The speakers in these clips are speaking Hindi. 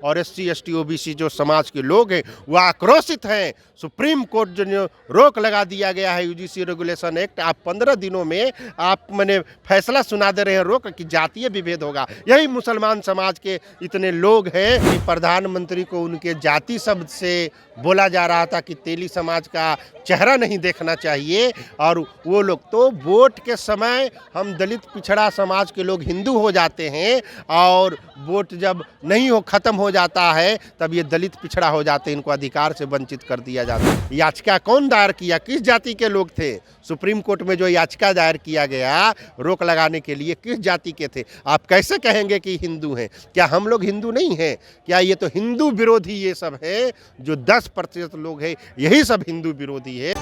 और SC ST OBC जो समाज के लोग हैं वो आक्रोशित हैं। सुप्रीम कोर्ट जो रोक लगा दिया गया है UGC रेगुलेशन एक्ट, आप 15 दिनों में आप मैंने फैसला सुना दे रहे हैं रोक कि जातीय विभेद होगा। यही मुसलमान समाज के इतने लोग हैं कि प्रधानमंत्री को उनके जाति शब्द से बोला जा रहा था कि तेली समाज का चेहरा नहीं देखना चाहिए, और वो लोग तो वोट के समय हम दलित पिछड़ा समाज के लोग हिंदू हो जाते हैं, और वोट जब नहीं हो खत्म हो जाता है तब ये दलित पिछड़ा हो जाते हैं, इनको अधिकार से वंचित कर दिया जाता है। याचिका कौन दायर किया, किस जाति के लोग थे? सुप्रीम कोर्ट में जो याचिका दायर किया गया रोक लगाने के लिए किस जाति के थे? आप कैसे कहेंगे कि हिंदू हैं? क्या हम लोग हिंदू नहीं हैं? क्या ये तो हिंदू विरोधी ये सब है, जो 10% लोग हैं यही सब हिंदू विरोधी है।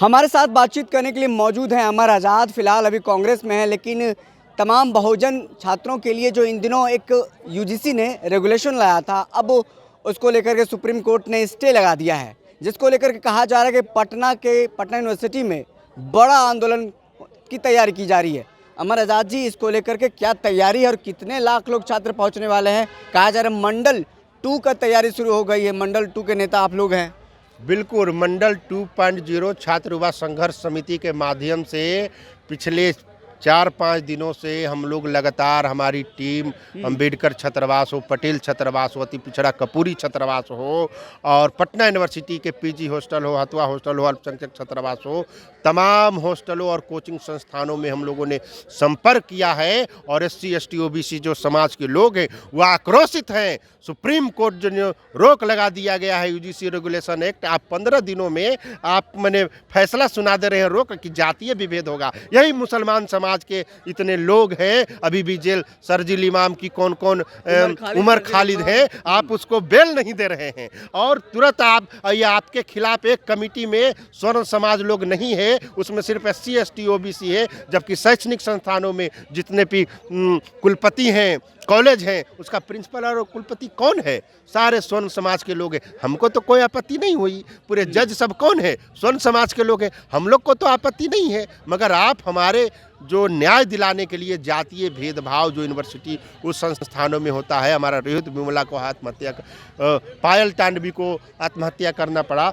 हमारे साथ बातचीत करने के लिए मौजूद हैं अमर आज़ाद। फिलहाल अभी कांग्रेस में है, लेकिन तमाम बहुजन छात्रों के लिए जो इन दिनों एक UGC ने रेगुलेशन लाया था, अब उसको लेकर के सुप्रीम कोर्ट ने स्टे लगा दिया है, जिसको लेकर के कहा जा रहा है कि पटना यूनिवर्सिटी में बड़ा आंदोलन की तैयारी की जा रही है। अमर आज़ाद जी, इसको लेकर के क्या तैयारी है और कितने लाख लोग छात्र पहुंचने वाले हैं? कहा जा रहा है मंडल 2 का तैयारी शुरू हो गई है। मंडल 2 के नेता आप लोग हैं। बिल्कुल, मंडल 2.0 छात्र युवा संघर्ष समिति के माध्यम से पिछले 4-5 दिनों से हम लोग लगातार, हमारी टीम अंबेडकर छात्रावास हो, पटेल छात्रावास हो, अति पिछड़ा कपूरी छात्रावास हो, और पटना यूनिवर्सिटी के PG हॉस्टल हो, हथुआ हॉस्टल हो, अल्पसंख्यक छात्रावास हो, तमाम हॉस्टलों और कोचिंग संस्थानों में हम लोगों ने संपर्क किया है, और SC ST OBC जो समाज के लोग हैं वो आक्रोशित हैं। सुप्रीम कोर्ट जो रोक लगा दिया गया है UGC रेगुलेशन एक्ट, आप 15 दिनों में आप मैंने फैसला सुना दे रहे हैं रोक कि जातीय विभेद होगा। यही मुसलमान समाज के इतने लोग हैं, अभी भी जेल शर्जील इमाम की कौन कौन उमर खालिद है, आप उसको बेल नहीं दे रहे हैं, और तुरंत आपके खिलाफ एक कमेटी में स्वर्ण समाज लोग नहीं है, उसमें सिर्फ SC ST OBC है, जबकि शैक्षणिक संस्थानों में जितने भी कुलपति हैं, कॉलेज हैं, उसका प्रिंसिपल और कुलपति कौन है? सारे स्वर्ण समाज के लोग हैं। हमको तो कोई आपत्ति नहीं हुई, पूरे जज सब कौन है? स्वर्ण समाज के लोग हैं, हम लोग को तो आपत्ति नहीं है। मगर आप हमारे जो न्याय दिलाने के लिए जातीय भेदभाव जो यूनिवर्सिटी उस संस्थानों में होता है, हमारा रोहित विमला को आत्महत्या, पायल तांडवी को आत्महत्या करना पड़ा,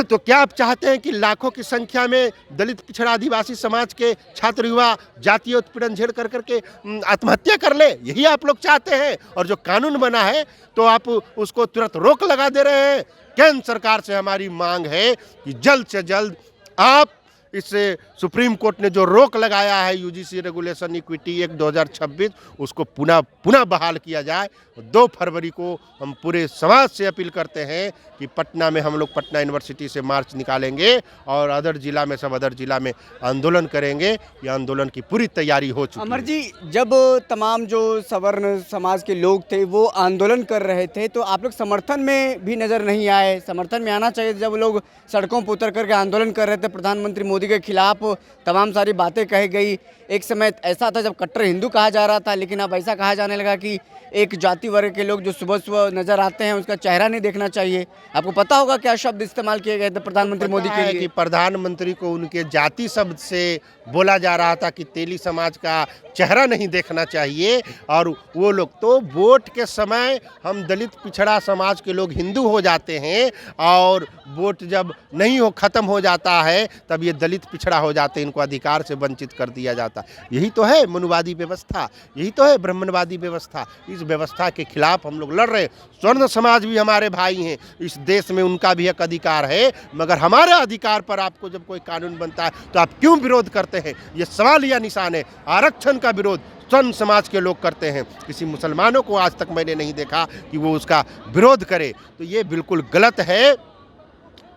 तो क्या आप चाहते हैं कि लाखों की संख्या में दलित पिछड़ा आदिवासी समाज के छात्र युवा जातीय उत्पीड़न झेल कर करके आत्महत्या कर ले? यही आप लोग चाहते हैं? और जो कानून बना है तो आप उसको तुरंत रोक लगा दे रहे हैं। केंद्र सरकार से हमारी मांग है कि जल्द से जल्द आप इससे सुप्रीम कोर्ट ने जो रोक लगाया है UGC रेगुलेशन इक्विटी एक्ट 2026, उसको पुनः बहाल किया जाए। 2 फरवरी को हम पूरे समाज से अपील करते हैं कि पटना में हम लोग पटना यूनिवर्सिटी से मार्च निकालेंगे, और अदर जिला में सब अदर जिला में आंदोलन करेंगे। ये आंदोलन की पूरी तैयारी हो चुकी है। अमर जी, जब तमाम जो सवर्ण समाज के लोग थे वो आंदोलन कर रहे थे, तो आप लोग समर्थन में भी नज़र नहीं आए। समर्थन में आना चाहिए। जब लोग सड़कों पर उतर करके आंदोलन कर रहे थे, प्रधानमंत्री मोदी के खिलाफ तमाम सारी बातें कही गई। एक समय ऐसा था जब कट्टर हिंदू कहा जा रहा था, लेकिन अब ऐसा कहा जाने लगा कि एक जाति वर्ग के लोग जो सुबह सुबह नजर आते हैं उसका चेहरा नहीं देखना चाहिए। आपको पता होगा क्या शब्द इस्तेमाल किए गए थे प्रधानमंत्री मोदी के लिए? कि प्रधानमंत्री को उनके जाति शब्द से बोला जा रहा था कि तेली समाज का चेहरा नहीं देखना चाहिए, और वो लोग तो वोट के समय हम दलित पिछड़ा समाज के लोग हिंदू हो जाते हैं, और वोट जब नहीं हो खत्म हो जाता है तब ये दलित पिछड़ा हो जाते हैं, इनको अधिकार से वंचित कर दिया जाता है। यही तो है मनुवादी व्यवस्था, यही तो है ब्राह्मणवादी व्यवस्था। इस व्यवस्था के खिलाफ हम लोग लड़ रहे हैं। स्वर्ण समाज भी हमारे भाई हैं, इस देश में उनका भी एक अधिकार है, मगर हमारे अधिकार पर आपको जब कोई कानून बनता है तो आप क्यों विरोध करते हैं? ये सवाल या निशान है। आरक्षण का विरोध स्वर्ण समाज के लोग करते हैं, किसी मुसलमानों को आज तक मैंने नहीं देखा कि वो उसका विरोध करे, तो ये बिल्कुल गलत है।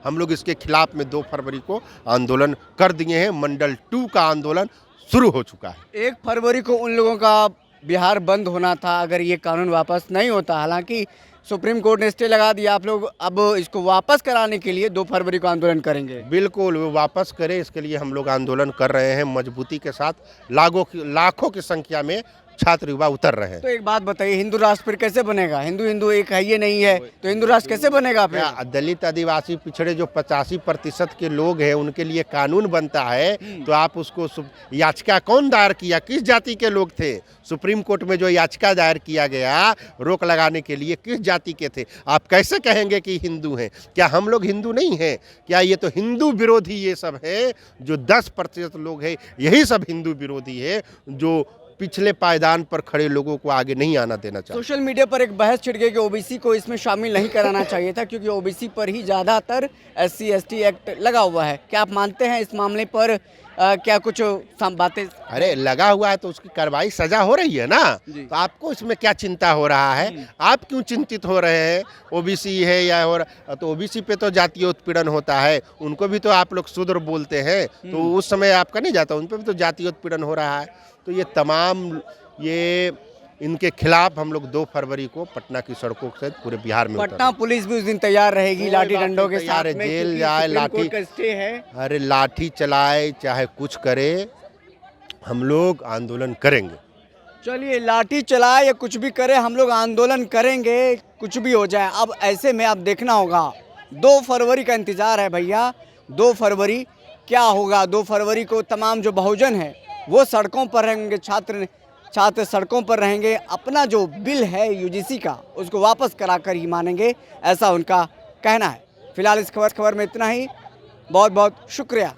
हम लोग इसके खिलाफ में 2 फरवरी को आंदोलन कर दिए हैं। मंडल 2 का आंदोलन शुरू हो चुका है। 1 फरवरी को उन लोगों का बिहार बंद होना था अगर ये कानून वापस नहीं होता। हालांकि सुप्रीम कोर्ट ने स्टे लगा दिया। आप लोग अब इसको वापस कराने के लिए 2 फरवरी को आंदोलन करेंगे? बिल्कुल, वो वापस करें, इसके लिए हम लोग आंदोलन कर रहे हैं मजबूती के साथ। लाखों की संख्या में छात्र युवा उतर रहे हैं। तो एक बात बताइए, हिंदू राष्ट्र फिर कैसे बनेगा? हिंदू हिंदू एक है, ये नहीं है, तो हिंदू राष्ट्र कैसे बनेगा फिर? क्या दलित आदिवासी पिछड़े जो 85% के लोग हैं उनके लिए कानून बनता है, तो आप उसको याचिका कौन दायर किया, किस जाति के लोग थे? सुप्रीम कोर्ट में जो याचिका दायर किया गया रोक लगाने के लिए, किस जाति के थे? आप कैसे कहेंगे कि हिंदू हैं? क्या हम लोग हिंदू नहीं हैं? क्या ये तो हिंदू विरोधी ये सब है, जो 10% लोग हैं यही सब हिंदू विरोधी है, जो पिछले पायदान पर खड़े लोगों को आगे नहीं आना देना चाहिए। सोशल मीडिया पर एक बहस छिड़ गई कि ओबीसी को इसमें शामिल नहीं कराना चाहिए था, क्योंकि ओबीसी पर ही ज़्यादातर SC ST एक्ट लगा हुआ है। क्या आप मानते हैं इस मामले पर क्या कुछ बातें? अरे लगा हुआ है तो उसकी कार्रवाई सजा हो रही है ना, तो आपको इसमें क्या चिंता हो रहा है? आप क्यों चिंतित हो रहे हैं? ओबीसी है या तो ओबीसी पे तो जातीय उत्पीड़न होता है, उनको भी तो आप लोग शूद्र बोलते हैं, तो उस समय आपका नहीं जाता, उन पर भी तो जातीय उत्पीड़न हो रहा है। तो ये तमाम इनके खिलाफ हम लोग 2 फरवरी को पटना की सड़कों से पूरे बिहार में पटना पुलिस भी उस दिन तैयार रहेगी लाठी डंडों के साथ में, जेल जाए, लाठी का स्टे है। अरे लाठी चलाए चाहे कुछ करे, हम लोग आंदोलन करेंगे। चलिए, लाठी चलाए या कुछ भी करे, हम लोग आंदोलन करेंगे, कुछ भी हो जाए। अब ऐसे में आप देखना होगा, 2 फरवरी का इंतजार है भैया। 2 फरवरी क्या होगा? 2 फरवरी को तमाम जो बहुजन है वो सड़कों पर रहेंगे, छात्र सड़कों पर रहेंगे। अपना जो बिल है UGC का उसको वापस कराकर ही मानेंगे, ऐसा उनका कहना है। फिलहाल इस खबर में इतना ही। बहुत बहुत शुक्रिया।